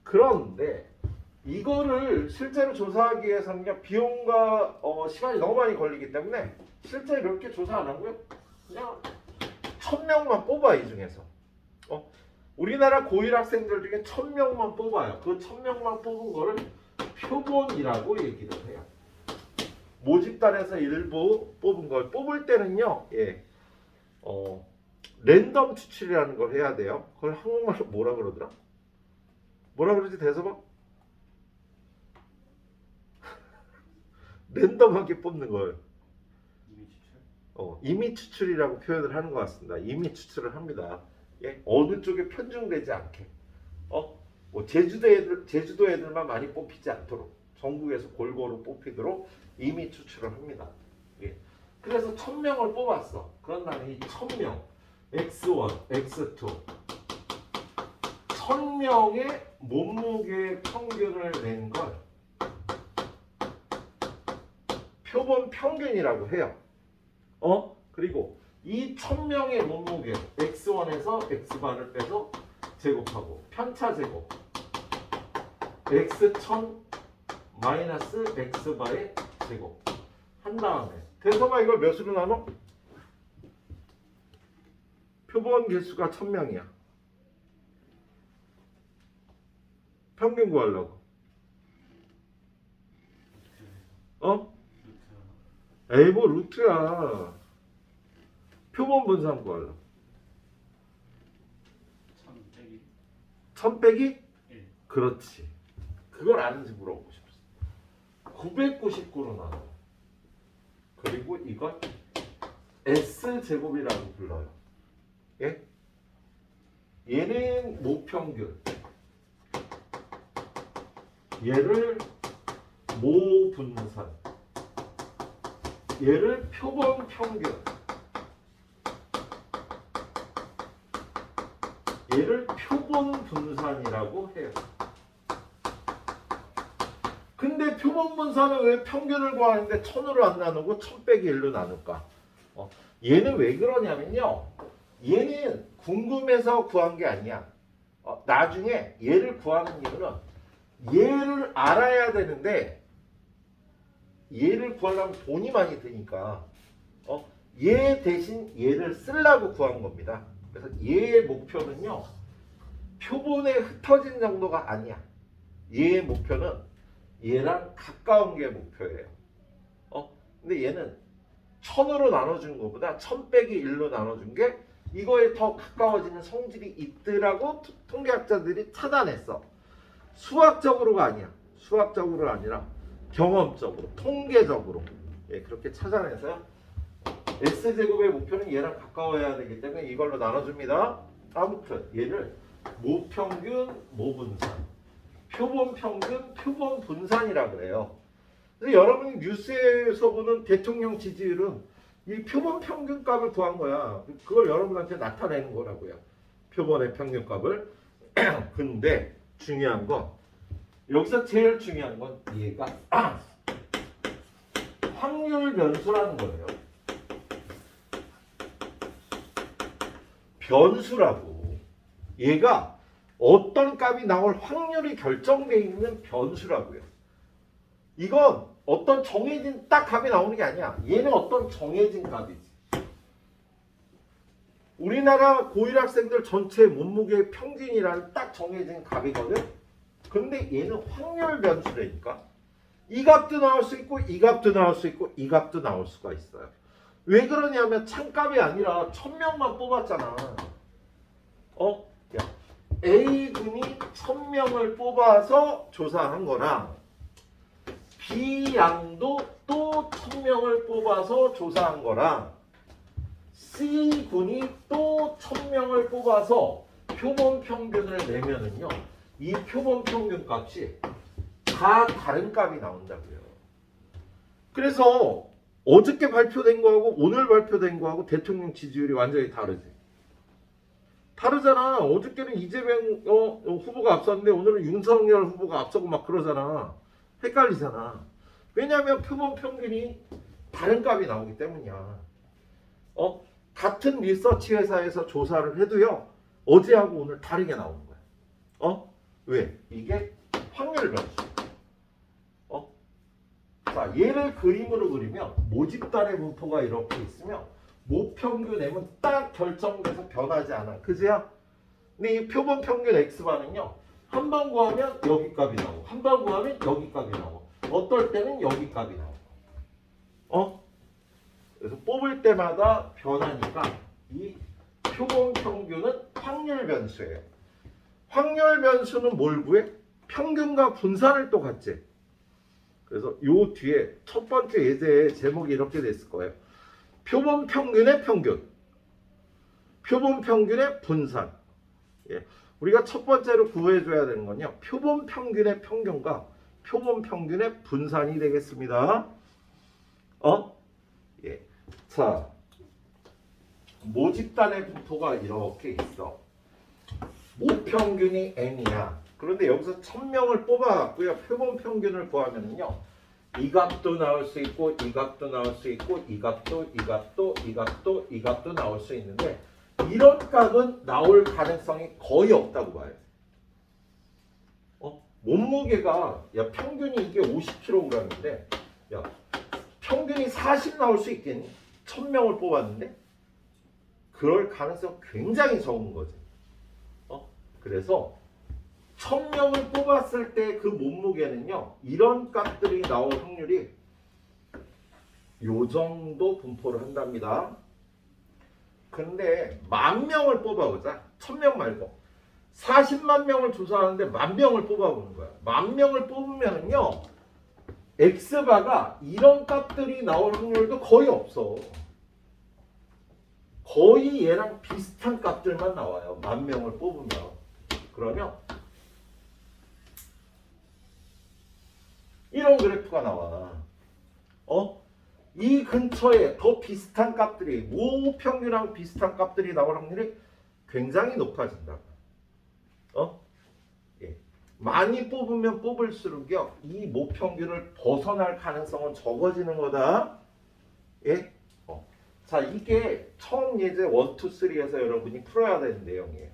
그런데 이거를 실제로 조사하기 위해서는 비용과 시간이 너무 많이 걸리기 때문에 실제 이렇게 조사 안 하고요. 그냥 1000명만 뽑아. 이 중에서 우리나라 고1 학생들 중에 1000명만 뽑아요. 그 1000명만 뽑은 거를 표본이라고 얘기를 해요. 모집단에서 일부 뽑은 걸 뽑을 때는요. 예. 랜덤 추출이라는 걸 해야 돼요. 그걸 한국말로 뭐라 그러더라? 뭐라 그러지 대서봐? 랜덤하게 뽑는 걸 임의 추출이라고 표현을 하는 것 같습니다. 임의 추출을 합니다. 예? 어느 쪽에 편중되지 않게. 뭐 제주도 애들만 많이 뽑히지 않도록 전국에서 골고루 뽑히도록 임의 추출을 합니다. 예. 그래서 1000명을 뽑았어. 그런 다음에 이 1000명 X1, X2 1000명의 몸무게 평균을 낸 걸 표본 평균이라고 해요. 그리고 이 1000명의 몸무게 X1에서 X바를 빼서 제곱하고 편차 제곱 X1000 마이너스 X바의 제곱 한 다음에 대서가 이걸 몇으로 나눠? 표본 개수가 1000명이야. 평균 구하려고. 에이 뭐 루트야. 표본 분산 구하려고. 1000 빼기? 1. 그렇지. 그걸 아는지 물어보고 싶었어. 999로 나눠. 그리고 이걸 S제곱이라고 불러요. 예? 얘는 모평균. 얘를 모분산. 얘를 표본 평균. 얘를 표본 분산이라고 해요. 근데 표본 분산은 왜 평균을 구하는데 1000으로 안 나누고 1000 빼기 1로 나눌까? 얘는 왜 그러냐면요. 얘는 궁금해서 구한 게 아니야. 나중에 얘를 구하는 이유는 얘를 알아야 되는데 얘를 구하려면 돈이 많이 드니까 얘 대신 얘를 쓰려고 구한 겁니다. 그래서 얘의 목표는요. 표본에 흩어진 정도가 아니야. 얘의 목표는 얘랑 가까운 게 목표예요. 근데 얘는 1000으로 나눠준 것보다 1000 빼기 1로 나눠준 게 이거에 더 가까워지는 성질이 있더라고 통계학자들이 찾아냈어. 수학적으로가 아니야. 수학적으로가 아니라 경험적으로, 통계적으로 그렇게 찾아내서요. S제곱의 목표는 얘랑 가까워야 되기 때문에 이걸로 나눠줍니다. 아무튼 얘를 모평균, 모분산, 표본 평균, 표본 분산이라고 그래요. 그래서 여러분이 뉴스에서 보는 대통령 지지율은 이 표본 평균값을 구한 거야. 그걸 여러분한테 나타내는 거라고요. 표본의 평균값을. 근데 중요한 건 여기서 제일 중요한 건 얘가 확률 변수라는 거예요. 변수라고. 얘가 어떤 값이 나올 확률이 결정되어 있는 변수라고요. 이건 어떤 정해진 딱 값이 나오는 게 아니야. 얘는 어떤 정해진 값이지. 우리나라 고1 학생들 전체 몸무게 평균이라는 딱 정해진 값이거든. 근데 얘는 확률 변수라니까. 이 값도 나올 수 있고 이 값도 나올 수 있고 이 값도 나올 수가 있어요. 왜 그러냐면 참값이 아니라 1000명만 뽑았잖아. 야, A군이 1000명을 뽑아서 조사한 거랑 B양도 또 1000명을 뽑아서 조사한 거랑 C군이 또 1000명을 뽑아서 표본 평균을 내면은요. 이 표본 평균 값이 다 다른 값이 나온다고요. 그래서 어저께 발표된 거하고 오늘 발표된 거하고 대통령 지지율이 완전히 다르지. 다르잖아. 어저께는 이재명 후보가 앞섰는데 오늘은 윤석열 후보가 앞서고 막 그러잖아. 헷갈리잖아. 왜냐하면 표본 평균이 다른 값이 나오기 때문이야. 같은 리서치 회사에서 조사를 해도요. 어제하고 오늘 다르게 나오는 거야. 왜? 이게 확률 변수. 자, 얘를 그림으로 그리면 모집단의 분포가 이렇게 있으면 모평균 M은 딱 결정돼서 변하지 않아. 그지야? 근데 이 표본 평균 X바는요. 한 번 구하면 여기 값이 나오고 한 번 구하면 여기 값이 나오고 어떨 때는 여기 값이 나오고 그래서 뽑을 때마다 변하니까 이 표본 평균은 확률 변수예요. 확률 변수는 뭘 구해? 평균과 분산을 또 같지. 그래서 요 뒤에 첫 번째 예제의 제목이 이렇게 됐을 거예요. 표본 평균의 평균, 표본 평균의 분산. 예. 우리가 첫 번째로 구해줘야 되는 건요. 표본 평균의 평균과 표본 평균의 분산이 되겠습니다. 예. 자, 모집단의 분포가 이렇게 있어. 모평균이 n이야. 그런데 여기서 1000명을 뽑아갖고요. 표본 평균을 구하면요. 이 값도 나올 수 있고, 이 값도 나올 수 있고, 이 값도, 이 값도, 이 값도, 이 값도 나올 수 있는데 이런 값은 나올 가능성이 거의 없다고 봐요. 몸무게가 야 평균이 이게 50kg인데 야 평균이 40 나올 수 있겠니? 1000명을 뽑았는데 그럴 가능성 굉장히 적은 거지. 그래서 1000명을 뽑았을 때 그 몸무게는요. 이런 값들이 나올 확률이 요 정도 분포를 한답니다. 근데 10,000명을 뽑아보자. 1000명 말고 40만 명을 조사하는데 10,000명을 뽑아보는 거야. 10,000명을 뽑으면은요. X바가 이런 값들이 나올 확률도 거의 없어. 거의 얘랑 비슷한 값들만 나와요. 10,000명을 뽑으면. 그러면 이런 그래프가 나와. 이 근처에 더 비슷한 값들이 모평균하고 비슷한 값들이 나올 확률이 굉장히 높아진다. 예. 많이 뽑으면 뽑을수록요 이 모평균을 벗어날 가능성은 적어지는 거다. 예. 자, 이게 처음 예제 1, 2, 3에서 여러분이 풀어야 되는 내용이에요.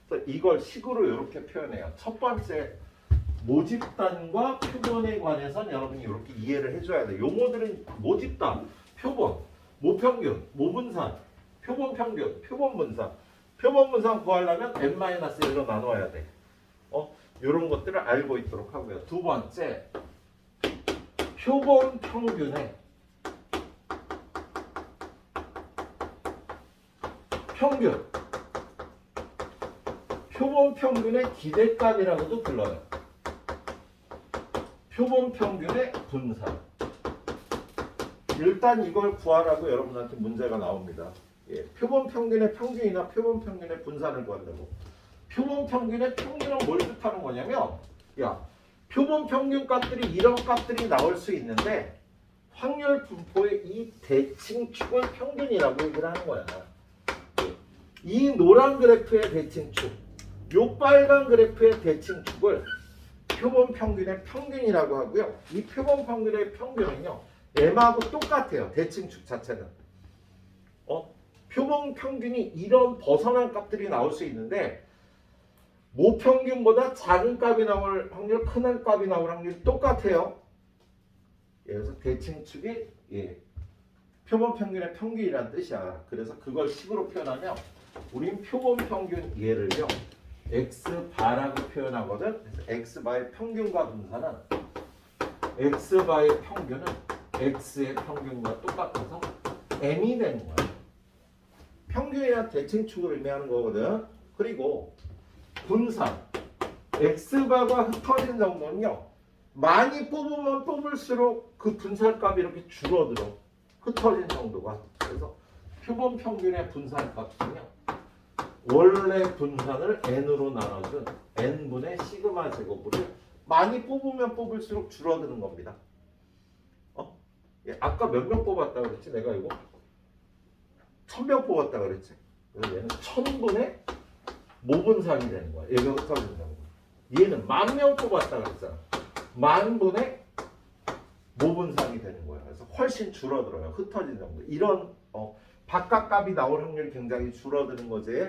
그래서 이걸 식으로 이렇게 표현해요. 첫 번째 모집단과 표본에 관해서는 여러분이 이렇게 이해를 해줘야 돼요. 용어들은 모집단, 표본, 모평균, 모분산, 표본 평균, 표본 분산. 표본 분산 구하려면 n-1로 나눠야 돼. 이런 것들을 알고 있도록 하고요. 두 번째, 표본 평균의 평균, 표본 평균의 기대값이라고도 불러요. 표본 평균의 분산. 일단 이걸 구하라고 여러분한테 문제가 나옵니다. 예, 표본 평균의 평균이나 표본 평균의 분산을 구한다고. 표본 평균의 평균은 뭘 뜻하는 거냐면, 야, 표본 평균 값들이 이런 값들이 나올 수 있는데 확률 분포의 이 대칭축을 평균이라고 얘기를 하는 거야. 이 노란 그래프의 대칭축, 요 빨간 그래프의 대칭축을 표본 평균의 평균이라고 하고요. 이 표본 평균의 평균은요. M하고 똑같아요. 대칭축 자체는. 표본 평균이 이런 벗어난 값들이 나올 수 있는데 모평균보다 작은 값이 나올 확률, 큰 값이 나올 확률이 똑같아요. 그래서 대칭축이 표본 평균의 평균이라는 뜻이야. 그래서 그걸 식으로 표현하면 우린 표본 평균 얘를요. X바라고 표현하거든. 그래서 X바의 평균과 분산은 X바의 평균은 X의 평균과 똑같아서 M이 되는 거야. 평균이란 대칭축을 의미하는 거거든. 그리고 분산 X바가 흩어진 정도는요. 많이 뽑으면 뽑을수록 그 분산값이 이렇게 줄어들어. 흩어진 정도가. 그래서 표본 평균의 분산값은요. 원래 분산을 n으로 나눠준 n분의 시그마 제곱을 많이 뽑으면 뽑을수록 줄어드는 겁니다. 아까 몇 명 뽑았다 그랬지? 내가 이거 1000명 뽑았다 그랬지? 그래서 얘는 1000분의 모분산이 되는 거야. 얘가 흩어진다고. 얘는 10,000명 뽑았다 그랬잖아. 10,000분의 모분산이 되는 거야. 그래서 훨씬 줄어들어요. 흩어진 정도. 이런 바깥값이 나올 확률이 굉장히 줄어드는 거지.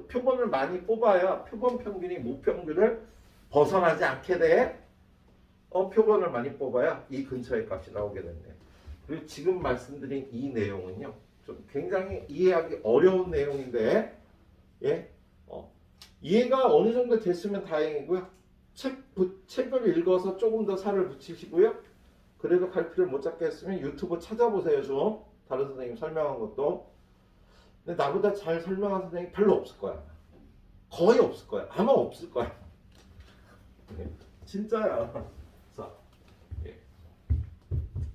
표본을 많이 뽑아야 표본 평균이 모평균을 벗어나지 않게 돼. 표본을 많이 뽑아야 이 근처의 값이 나오게 됐네. 그리고 지금 말씀드린 이 내용은요. 좀 굉장히 이해하기 어려운 내용인데 이해가 어느 정도 됐으면 다행이고요. 책을 읽어서 조금 더 살을 붙이시고요. 그래도 갈피를 못 잡겠으면 유튜브 찾아보세요. 좀 다른 선생님 설명한 것도. 근데 나보다 잘 설명한 선생님 별로 없을 거야. 거의 없을 거야. 아마 없을 거야. 네, 진짜야. 자, 예.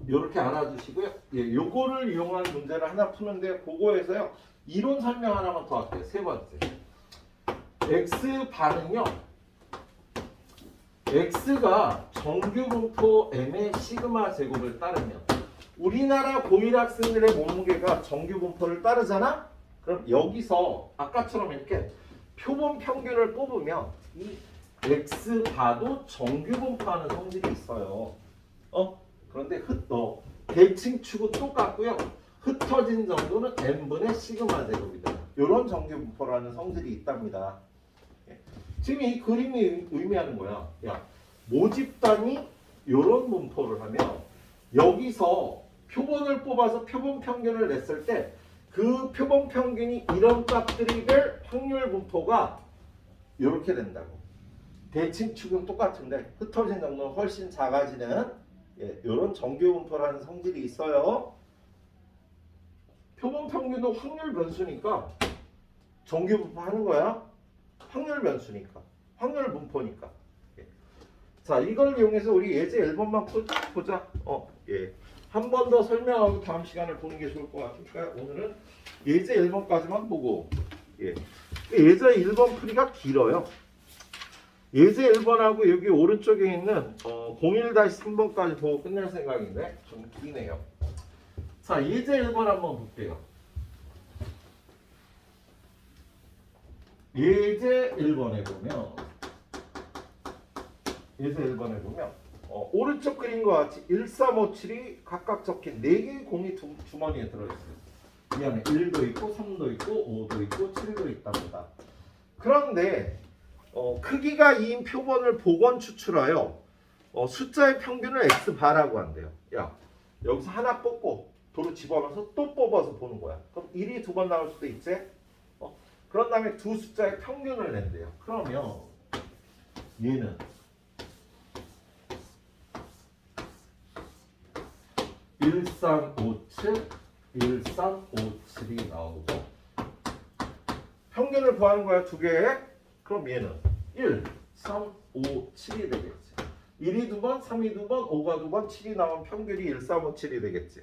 요렇게 알아두시고요. 예, 요거를 이용한 문제를 하나 푸는데 그거에서요. 이론 설명 하나만 더 할게요. 세 번째. X 반은요. X가 정규분포 M의 시그마 제곱을 따르면 우리나라 고1 학생들의 몸무게가 정규분포를 따르잖아? 그럼 여기서 아까처럼 이렇게 표본 평균을 뽑으면 이 X바도 정규분포하는 성질이 있어요. 그런데 대칭축은 똑같고요. 흩어진 정도는 n분의 시그마 제곱이다. 이런 정규분포라는 성질이 있답니다. 지금 이 그림이 의미하는 거야. 야, 모집단이 이런 분포를 하면 여기서 표본을 뽑아서 표본 평균을 냈을 때 그 표본 평균이 이런 값들이 될 확률 분포가 이렇게 된다고. 대칭축은 똑같은데 흩어진 정도는 훨씬 작아지는 이런 정규 분포라는 성질이 있어요. 표본 평균도 확률 변수니까 정규 분포 하는 거야. 확률 변수니까. 확률 분포니까. 자, 이걸 이용해서 우리 예제 1번만 보자. 예. 한 번 더 설명하고 다음 시간에 보는 게 좋을 것 같으니까 오늘은 예제 1번까지만 보고. 예. 예제 1번 풀이가 길어요. 예제 1번하고 여기 오른쪽에 있는 01-3번까지 보고 끝낼 생각인데 좀 기네요. 자, 예제 1번 한번 볼게요. 예제 1번에 보면 오른쪽 그림과 같이 1357이 각각 적힌 4개의 공이 주머니에 들어있어요. 이 안에 1도 있고 3도 있고 5도 있고 7도 있답니다. 그런데 크기가 2인 표본을 복원 추출하여 숫자의 평균을 x바라고 한대요. 야, 여기서 하나 뽑고 도로 집어넣어서 또 뽑아서 보는 거야. 그럼 1이 2번 나올 수도 있지? 그런 다음에 두 숫자의 평균을 낸대요. 그러면 얘는 1357, 1357이 나오고 평균을 구하는 거야, 두 개에. 그럼 얘는 1, 3, 5, 7이 되겠지. 1이 두 번, 3이 두 번, 5가 두 번, 7이 나오면 평균이 1, 3, 5, 7이 되겠지.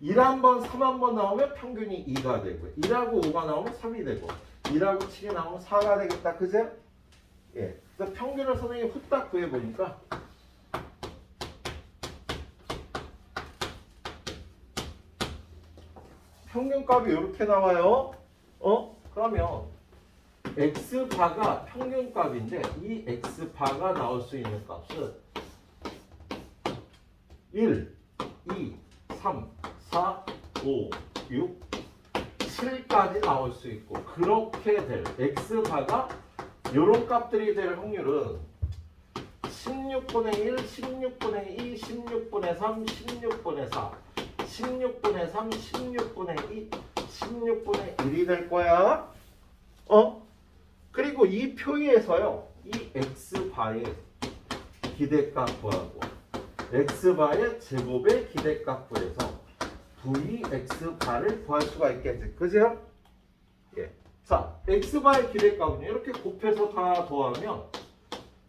1 한 번, 3 한 번 나오면 평균이 2가 되고 1하고 5가 나오면 3이 되고 1하고 7이 나오면 4가 되겠다. 그제? 예. 그래서 평균을 선생님이 후딱 구해보니까 평균값이 이렇게 나와요. 그러면 x바가 평균값인데 이 x바가 나올 수 있는 값은 1, 2, 3, 4, 5, 6, 7까지 나올 수 있고 그렇게 될 x바가 이런 값들이 될 확률은 16분의 1, 16분의 2, 16분의 3, 16분의 4, 16분의 3, 16분의 2, 16분의 1이 될 거야. 그리고 이 표에서요. 이 x바의 기대값 구하고 x바의 제곱의 기대값 구해서 vx바를 구할 수가 있겠지. 그죠? 예. 자, x바의 기대값은 이렇게 곱해서 다 더하면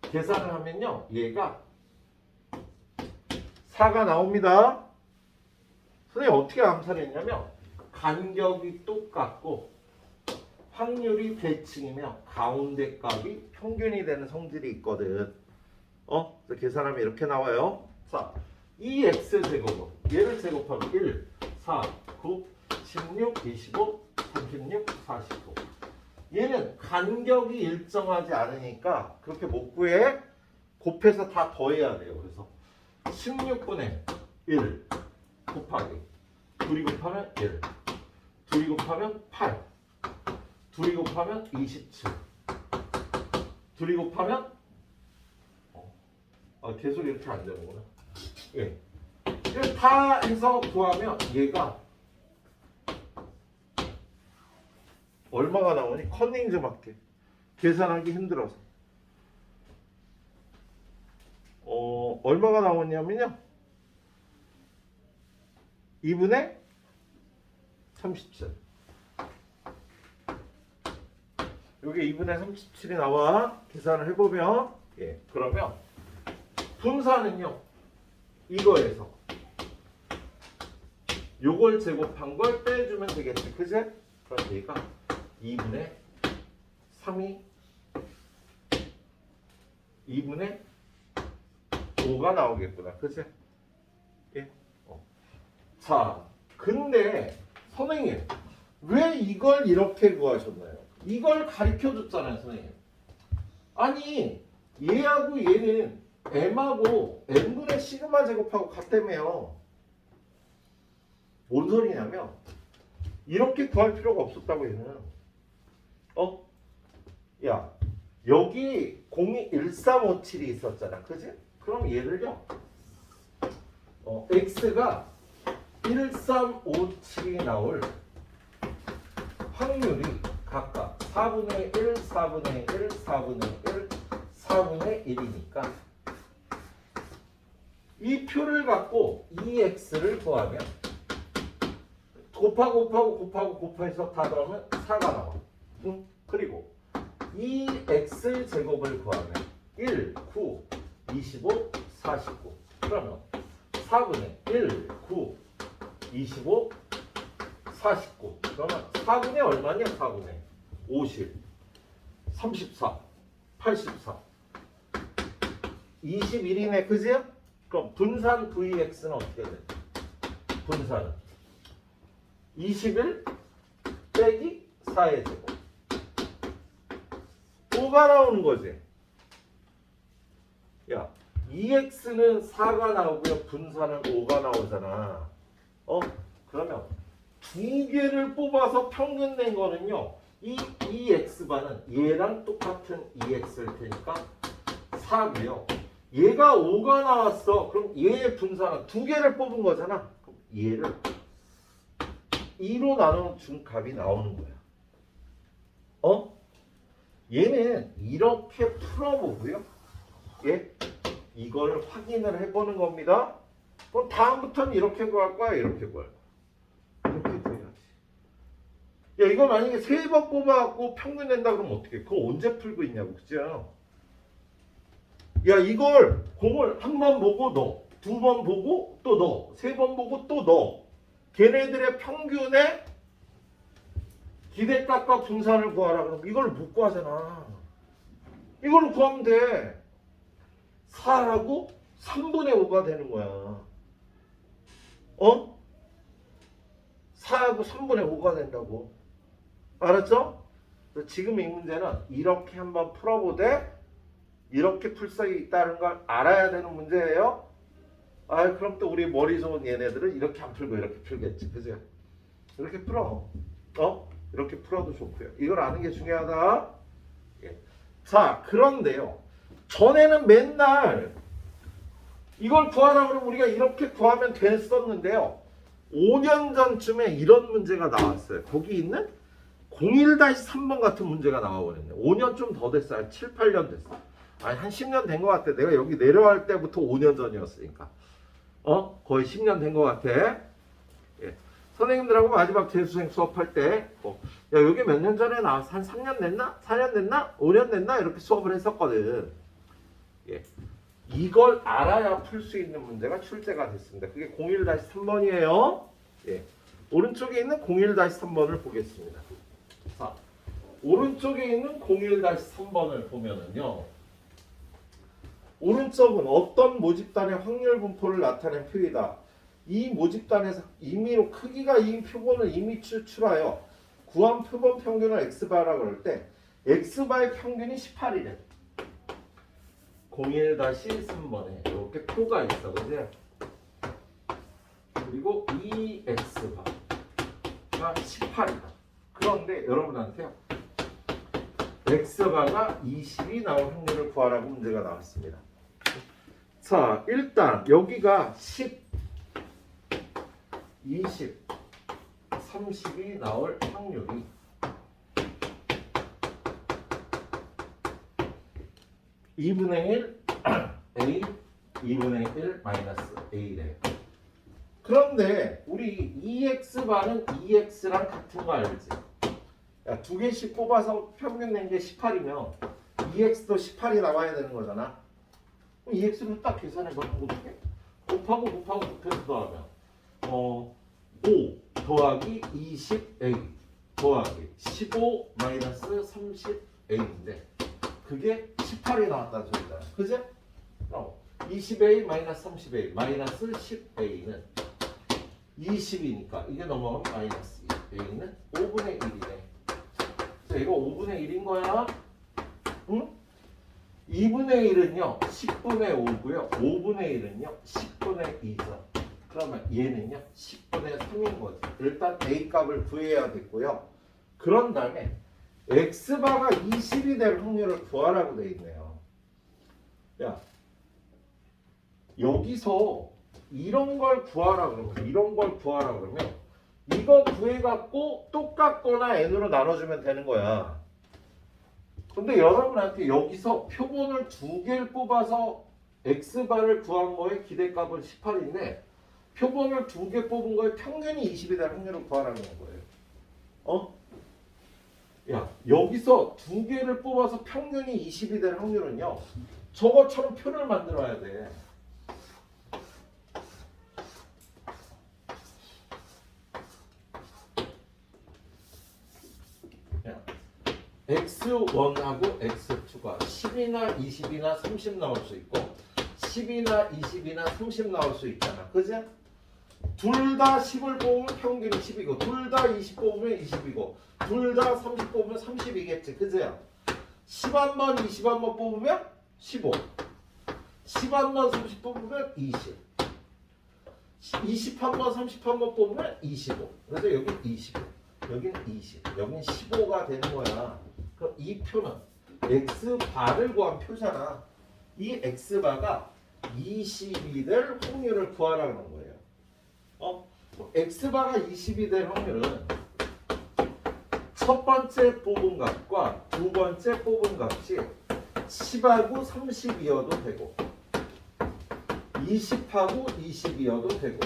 계산을 하면요. 얘가 4가 나옵니다. 선생님 어떻게 암산했냐면 간격이 똑같고 확률이 대칭이며 가운데 값이 평균이 되는 성질이 있거든. 그래서 계산하면 이렇게 나와요. 자, 이 x제곱은 얘를 제곱하면 1, 4, 9, 16, 25, 36, 45. 얘는 간격이 일정하지 않으니까 그렇게 못 구해. 곱해서 다 더해야 돼요. 그래서 16분의 1 곱하기 2이 곱하면 1, 2이 곱하면 8, 2이 곱하면 27, 2이 곱하면 계속 이렇게 안 되는구나. 예. 이걸 다 해서 구하면 얘가 얼마가 나오니? 컨닝 좀 할게. 계산하기 힘들어서. 얼마가 나오냐면요. 2분의 37. 여기 2분의 37이 나와. 계산을 해보면 예, 그러면 분사는요 이거에서 요걸 제곱한 걸 빼주면 되겠지, 그제? 그럼 얘가 2분의 3이 2분의 5가 나오겠구나, 그제? 예. 자, 근데 선생님 왜 이걸 이렇게 구하셨나요? 이걸 가르쳐 줬잖아요, 선생님. 아니 얘하고 얘는 m하고 n분의 시그마 제곱하고 같다며요. 뭔 소리냐면 이렇게 구할 필요가 없었다고 얘는. 야 여기 01357이 있었잖아, 그지? 그럼 얘를요 x가 1357이 나올 확률이 각각 4분의 1, 4분의 1, 4분의 1, 4분의 1이니까 이 표를 갖고 이 x를 구하면 곱해서 다 더하면 4가 나와. 그리고 이 x 제곱을 구하면 1, 9, 25, 49. 그러면 4분의 1, 9, 25, 49. 그러면 4분의 얼마냐? 4분의 50, 34, 84, 21이네, 그지? 그럼 분산 vx는 어떻게 돼? 분산은 21 빼기 4의 제곱 5가 나오는 거지. 야, 2x는 4가 나오고요, 분산은 5가 나오잖아. 그러면 두 개를 뽑아서 평균 낸 거는요, 이 2x반은 얘랑 똑같은 2x일 테니까 4고요. 얘가 5가 나왔어. 그럼 얘의 분산은 두 개를 뽑은 거잖아. 그럼 얘를 2로 나눠준 값이 나오는 거야. 얘는 이렇게 풀어보고요. 예? 이걸 확인을 해보는 겁니다. 그럼 다음부터는 이렇게 구할 거야, 이렇게 구할 거야. 이렇게 구해야지. 야, 이거 만약에 3번 뽑아갖고 평균 낸다 그러면 어떻게? 그거 언제 풀고 있냐고, 그죠? 야, 이걸 공을 한 번 보고 넣어, 2번 보고 또 넣어, 3번 보고 또 넣어. 걔네들의 평균의 기대값과 분산을 구하라 그러면 이걸 못 구하잖아. 이걸로 구하면 돼. 4하고 3분의 5가 되는 거야. 4하고 3분의 5가 된다고. 알았죠? 지금 이 문제는 이렇게 한번 풀어보되 이렇게 풀 수 있다는 걸 알아야 되는 문제예요. 그럼 또 우리 머리 좋은 얘네들은 이렇게 안 풀고 이렇게 풀겠지, 그죠? 이렇게 풀어. 이렇게 풀어도 좋고요. 이걸 아는 게 중요하다. 예. 자, 그런데요. 전에는 맨날 이걸 구하라 그러면 우리가 이렇게 구하면 됐었는데요. 5년 전쯤에 이런 문제가 나왔어요. 거기 있는 01-3번 같은 문제가 나와버렸네. 5년 좀 더 됐어요. 7, 8년 됐어. 아니, 한 10년 된 것 같아. 내가 여기 내려갈 때부터 5년 전이었으니까. 거의 10년 된 것 같아. 예. 선생님들하고 마지막 재수생 수업할 때, 야, 여기 몇 년 전에 나왔어? 한 3년 됐나? 4년 됐나? 5년 됐나? 이렇게 수업을 했었거든. 예. 이걸 알아야 풀 수 있는 문제가 출제가 됐습니다. 그게 01-3번이에요. 예. 오른쪽에 있는 01-3번을 보겠습니다. 자, 오른쪽에 있는 01-3번을 보면은요. 오른쪽은 어떤 모집단의 확률 분포를 나타낸 표이다. 이 모집단에서 임의로 크기가 2인 표본을 이미 추출하여 구한 표본 평균을 x바라고 그럴 때 x바의 평균이 18이래. 01-3번에 이렇게 표가 있어, 그지? 그리고 2x바가 18이다. 그런데 여러분한테요, x바가 20이 나올 확률을 구하라고 문제가 나왔습니다. 자, 일단 여기가 10, 20, 30이 나올 확률이 2분의 1 A, 2분의 1 마이너스 A래. 그런데 우리 EX바는 EX랑 같은 거 알지? 야, 두 개씩 뽑아서 평균 낸 게 18이면 EX도 18이 나와야 되는 거잖아. 그럼 EX를 딱 계산해봐. 어떻게? 곱하고 곱해서 더하면 5 더하기 20A 더하기 15 마이너스 30A인데 그게 18이 나왔다는 소리잖아. 그죠? 20A 마이너스 30A 마이너스 10A는 20이니까 이게 넘어가면 마이너스 A는 5분의 1이네. 이거 5분의 1인 거야. 응? 2분의 1은요 10분의 5고요. 5분의 1은요 10분의 2죠. 그러면 얘는요 10분의 3인 거지. 일단 A 값을 구해야겠고요. 그런 다음에 X바가 20이 될 확률을 구하라고 돼 있네요. 야, 여기서 이런 걸 구하라 그러면 이거 구해갖고 똑같거나 n으로 나눠주면 되는 거야. 근데 여러분한테 여기서 표본을 두 개를 뽑아서 x바를 구한 거에 기대값은 18인데 표본을 두 개 뽑은 거에 평균이 20이 될 확률을 구하라는 거예요. 야, 여기서 두 개를 뽑아서 평균이 20이 될 확률은요. 저것처럼 표를 만들어야 돼. X1하고 X2가 10이나 20이나 30 나올 수 있고 10이나 20이나 30 나올 수 있잖아. 그지? 둘 다 10을 뽑으면 평균이 10이고 둘 다 20 뽑으면 20이고 둘 다 30 뽑으면 30이겠지. 그지? 10한번 20한번 뽑으면 15 10한번 30 뽑으면 20 20한번 30한번 뽑으면 25 그래서 여기 25 여긴 20 여긴 15가 되는 거야. 그럼 이 표는 X바를 구한 표잖아. 이 X바가 20이 될 확률을 구하라는 거예요. X바가 20이 될 확률은 첫 번째 뽑은 값과 두 번째 뽑은 값이 10하고 30이어도 되고 20하고 20이어도 되고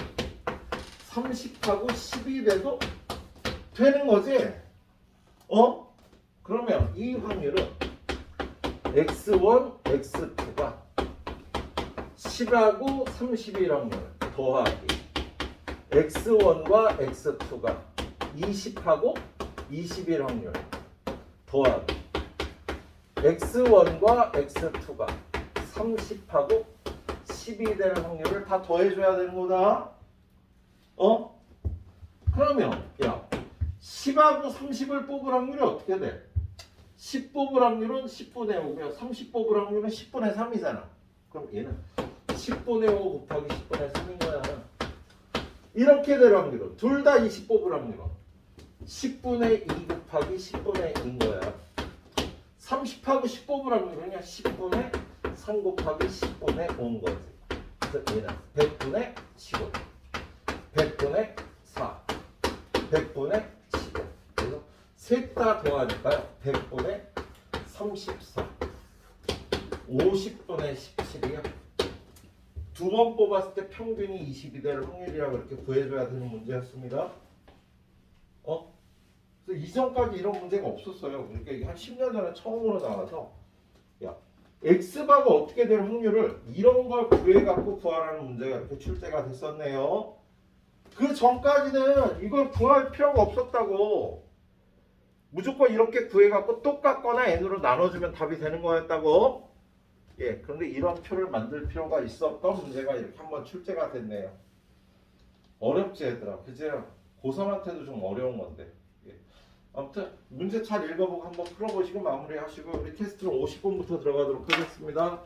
30하고 10이 돼도 되는 거지. 그러면 이 확률은 X1, X2가 10하고 30일 확률 더하기 X1과 X2가 20하고 20일 확률 더하기 X1과 X2가 30하고 10이 될 확률을 다 더해줘야 되는 거다. 그러면 야 10하고 30을 뽑을 확률이 어떻게 돼? 10 뽑을 확률은 10분의 5고요. 30 뽑을 확률은 10분의 3이잖아. 그럼 얘는 10분의 5 곱하기 10분의 3인 거야. 이렇게 될 확률은 둘 다 20 뽑을 확률은 10분의 2 곱하기 10분의 2인 거야. 30하고 10 뽑을 확률은요 10분의 3 곱하기 10분의 5인 거지. 그래서 얘는 100분의 15 100분의 4 100분의 15 그래서 셋 다 더하니까요 100분의 34 50분의 17이요. 두 번 뽑았을 때 평균이 20이 될 확률이라고 이렇게 구해줘야 되는 문제였습니다. 그래서 이전까지 이런 문제가 없었어요. 그러니까 이게 한 10년 전에 처음으로 나와서 야 X바가 어떻게 될 확률을 이런 걸 구해갖고 구하라는 문제가 이렇게 출제가 됐었네요. 그 전까지는 이걸 구할 필요가 없었다고. 무조건 이렇게 구해갖고 똑같거나 n으로 나눠주면 답이 되는 거였다고. 예, 그런데 이런 표를 만들 필요가 있었던 문제가 이렇게 한번 출제가 됐네요. 어렵지 얘들아. 그치? 고3한테도 좀 어려운 건데. 예. 아무튼 문제 잘 읽어보고 한번 풀어보시고 마무리하시고 우리 테스트로 50분부터 들어가도록 하겠습니다.